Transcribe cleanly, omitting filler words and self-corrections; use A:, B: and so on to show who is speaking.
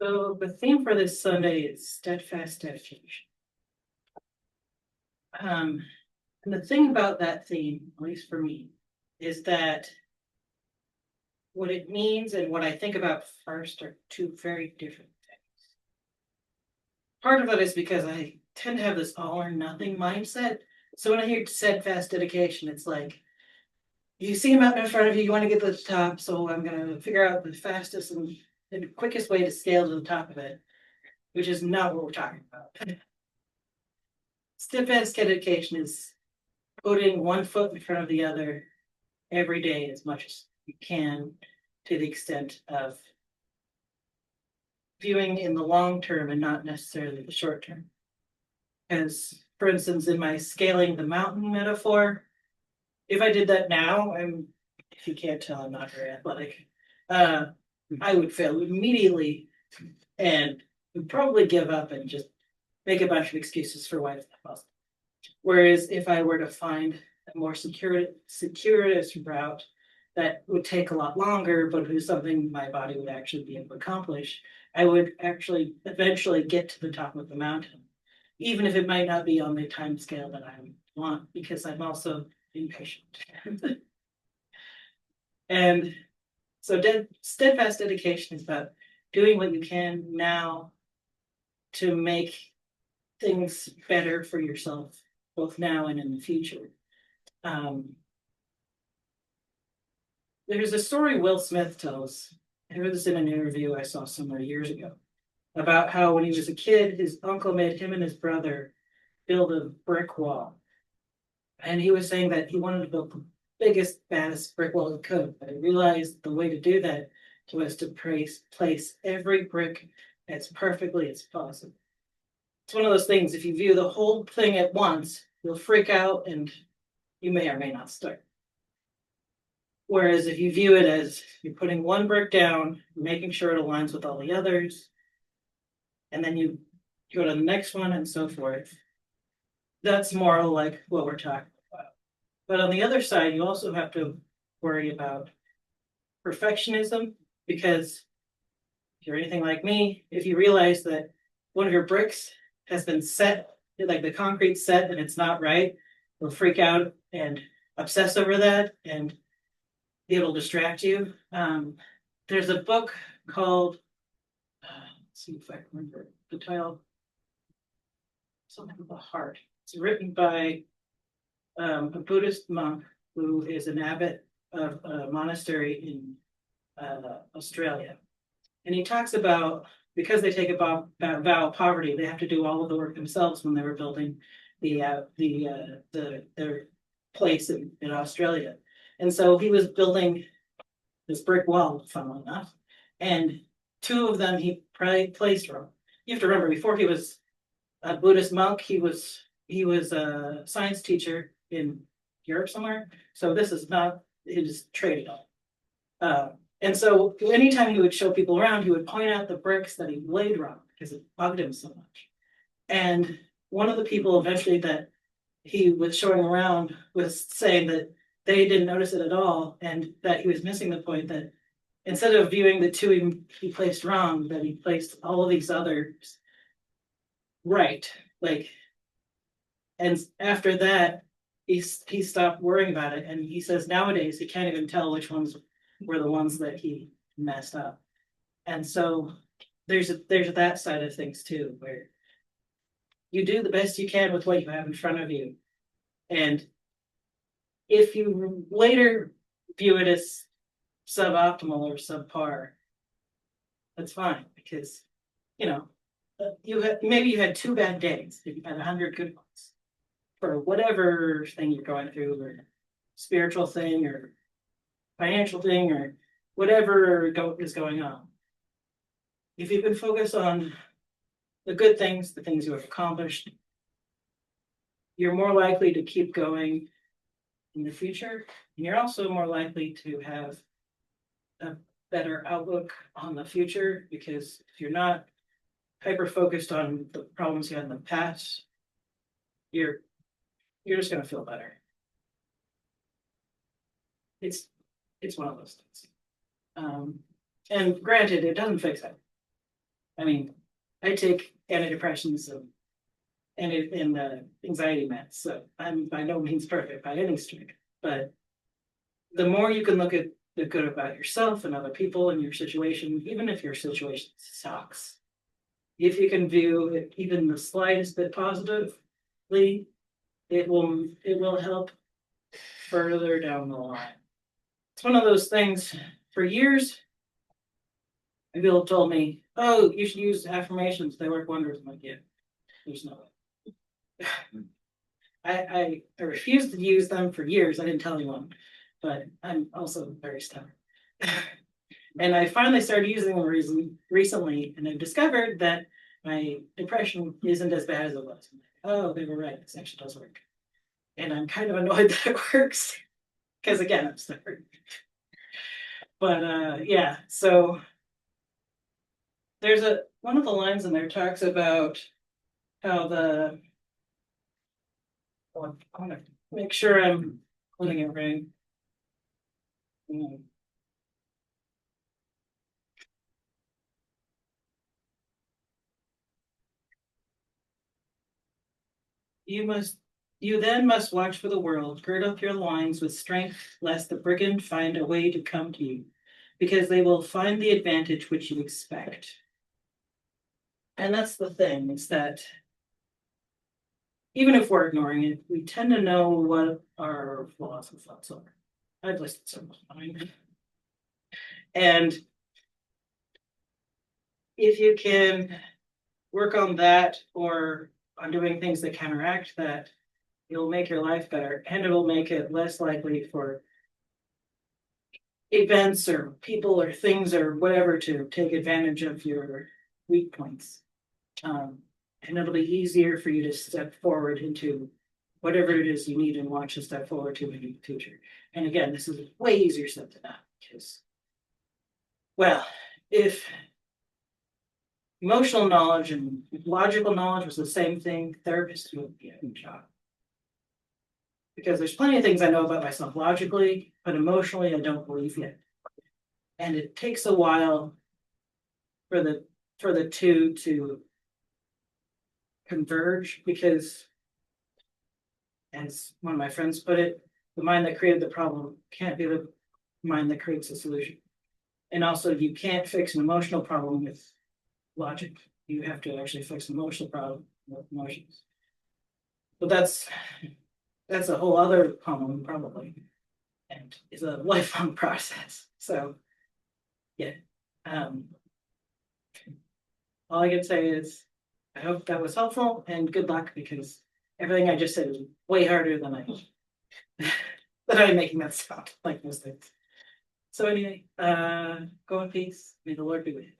A: So the theme for this Sunday is steadfast dedication. And the thing about that theme, at least for me, is that what it means and what I think about first are two very different things. Part of it is because I tend to have this all or nothing mindset. So when I hear steadfast dedication, it's like you see a mountain in front of you, you want to get to the top, so I'm going to figure out the fastest and quickest way to scale to the top of it, which is not what we're talking about. Steadfast dedication is putting one foot in front of the other every day as much as you can, to the extent of viewing in the long term and not necessarily the short term. As for instance, in my scaling the mountain metaphor, if I did that now, if you can't tell, I'm not very athletic. I would fail immediately and would probably give up and just make a bunch of excuses for why it's not possible. Whereas if I were to find a more circuitous route that would take a lot longer, but it was something my body would actually be able to accomplish, I would actually eventually get to the top of the mountain, even if it might not be on the time scale that I want, because I'm also impatient. And so steadfast dedication is about doing what you can now to make things better for yourself, both now and in the future. There's a story Will Smith tells. I heard this in an interview I saw somewhere years ago about how when he was a kid, his uncle made him and his brother build a brick wall. And he was saying that he wanted to build the biggest, baddest brick wall he could, but he realized the way to do that was to place every brick as perfectly as possible. It's one of those things, if you view the whole thing at once, you'll freak out and you may or may not start. Whereas if you view it as you're putting one brick down, making sure it aligns with all the others, and then you go to the next one and so forth, that's more like what we're talking about. But on the other side, you also have to worry about perfectionism, because if you're anything like me, if you realize that one of your bricks has been set, like the concrete set, and it's not right, you'll freak out and obsess over that, and it'll distract you. There's a book called, let's see if I can remember the title, something with the heart. It's written by a Buddhist monk who is an abbot of a monastery in Australia. And he talks about, because they take a vow of poverty, they have to do all of the work themselves when they were building their place in Australia. And so he was building this brick wall, funnily enough, and two of them he placed wrong. You have to remember, before he was a Buddhist monk, he was a science teacher in Europe somewhere. So this is not his trade at all. And so anytime he would show people around, he would point out the bricks that he laid wrong because it bugged him so much. And one of the people eventually that he was showing around was saying that they didn't notice it at all, and that he was missing the point that instead of viewing the two he placed wrong, that he placed all of these others right. And after that, he stopped worrying about it. And he says nowadays he can't even tell which ones were the ones that he messed up. And so there's that side of things too, where you do the best you can with what you have in front of you. And if you later view it as suboptimal or subpar, that's fine, because maybe you had 2 bad days, but you had 100 good ones for whatever thing you're going through, or spiritual thing, or financial thing, or whatever is going on. If you can focus on the good things, the things you have accomplished, you're more likely to keep going in the future, and you're also more likely to have a better outlook on the future, because if you're not hyper focused on the problems you had in the past, you're just going to feel better. It's one of those things. And granted, it doesn't fix it. I mean, I take antidepressants and anxiety meds, so I'm by no means perfect by any stretch. But the more you can look at the good about yourself and other people and your situation, even if your situation sucks, if you can view it even the slightest bit positively, it will help further down the line. It's one of those things. For years, people have told me, "Oh, you should use affirmations. They work wonders." I'm like, yeah, there's no way. I refused to use them for years. I didn't tell anyone, but I'm also very stubborn. And I finally started using them recently, and I've discovered that my depression isn't as bad as it was. Oh, they were right. This actually does work. And I'm kind of annoyed that it works because, again, I'm stubborn. But yeah, so there's one of the lines in there talks about how I want to make sure I'm putting it right. You must you then must watch for the world, gird up your loins with strength, lest the brigand find a way to come to you, because they will find the advantage which you expect. And that's the thing, is that even if we're ignoring it, we tend to know what our flaws and thoughts are. I've listed some of mine. And if you can work on that or on doing things that counteract that, it'll make your life better and it'll make it less likely for events or people or things or whatever to take advantage of your weak points. And it'll be easier for you to step forward into whatever it is you need and want to step forward to in the future. And again, this is a way easier said than that because, well, if emotional knowledge and logical knowledge was the same thing, therapists would be a good job. Because there's plenty of things I know about myself logically, but emotionally I don't believe yet. And it takes a while for the two to converge because, as one of my friends put it, the mind that created the problem can't be the mind that creates the solution. And also, you can't fix an emotional problem with logic. You have to actually fix an emotional problem with emotions. But that's a whole other problem probably, and it's a lifelong process. So, yeah. All I can say is I hope that was helpful and good luck because everything I just said is way harder than I'm making that sound like most things. So anyway, go in peace. May the Lord be with you.